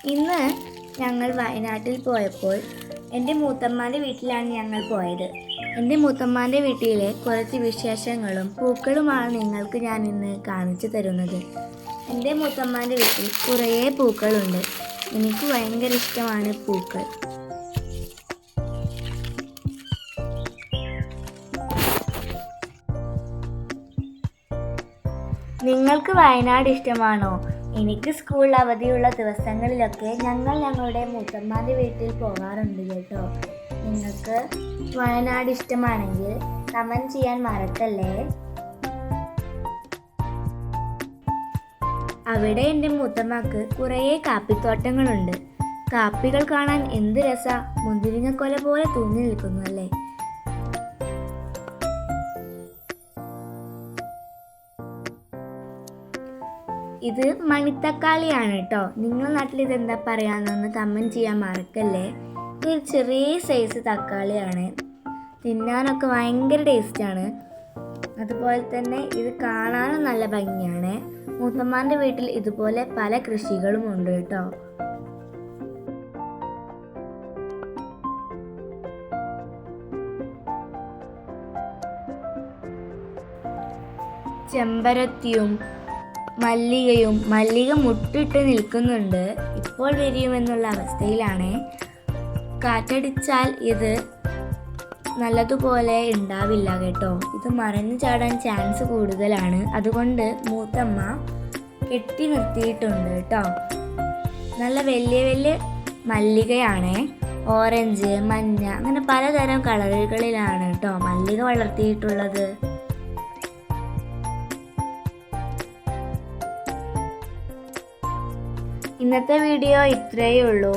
ഇന്ന് ഞങ്ങൾ വയനാട്ടിൽ പോയപ്പോൾ എൻ്റെ മൂത്തമ്മാൻ്റെ വീട്ടിലാണ് ഞങ്ങൾ പോയത്. എൻ്റെ മൂത്തമ്മാൻ്റെ വീട്ടിലെ കുറച്ച് വിശേഷങ്ങളും പൂക്കളുമാണ് നിങ്ങൾക്ക് ഞാൻ ഇന്ന് കാണിച്ചു തരുന്നത്. എൻ്റെ മൂത്തമ്മാൻ്റെ വീട്ടിൽ കുറേ പൂക്കളുണ്ട്. എനിക്ക് ഭയങ്കര ഇഷ്ടമാണ് പൂക്കൾ. നിങ്ങൾക്ക് വയനാട് ഇഷ്ടമാണോ? എനിക്ക് സ്കൂൾ അവധിയുള്ള ദിവസങ്ങളിലൊക്കെ ഞങ്ങളുടെ മൂത്തമ്മാൻ്റെ വീട്ടിൽ പോകാറുണ്ട് കേട്ടോ. നിങ്ങൾക്ക് വയനാട് ഇഷ്ടമാണെങ്കിൽ കമൻറ്റ് ചെയ്യാൻ മറക്കല്ലേ. അവിടെ എൻ്റെ മൂത്തമ്മക്ക് കുറേ കാപ്പിത്തോട്ടങ്ങളുണ്ട്. കാപ്പികൾ കാണാൻ എന്ത് രസാ, മുന്തിരിങ്ങക്കൊല പോലെ തൂങ്ങി നിൽക്കുന്നു അല്ലേ. ഇത് മണിത്തക്കാളിയാണ് കേട്ടോ. നിങ്ങളുടെ നാട്ടിൽ ഇതെന്താ പറയാന്നൊന്ന് കമൻറ്റ് ചെയ്യാൻ മറക്കല്ലേ. ഇതൊരു ചെറിയ സൈസ് തക്കാളിയാണ്. തിന്നാനൊക്കെ ഭയങ്കര ടേസ്റ്റാണ്. അതുപോലെ തന്നെ ഇത് കാണാനും നല്ല ഭംഗിയാണ്. മൂത്തമ്മാൻ്റെ വീട്ടിൽ ഇതുപോലെ പല കൃഷികളും ഉണ്ട് കേട്ടോ. ചെമ്പരത്തിയും മല്ലിക മുട്ടിട്ട് നിൽക്കുന്നുണ്ട്. ഇപ്പോൾ വിരിയുമെന്നുള്ള അവസ്ഥയിലാണ്. കാറ്റടിച്ചാൽ ഇത് നല്ലതുപോലെ ഉണ്ടാവില്ല കേട്ടോ. ഇത് മറിഞ്ഞു ചാടാൻ ചാൻസ് കൂടുതലാണ്. അതുകൊണ്ട് മൂത്തമ്മ കെട്ടി നിർത്തിയിട്ടുണ്ട് കേട്ടോ. നല്ല വലിയ മല്ലികയാണ്. ഓറഞ്ച്, മഞ്ഞ, അങ്ങനെ പലതരം കളറുകളിലാണ് കേട്ടോ മല്ലിക വളർത്തിയിട്ടുള്ളത്. ഇന്നത്തെ വീഡിയോ ഇത്രയേ ഉള്ളൂ.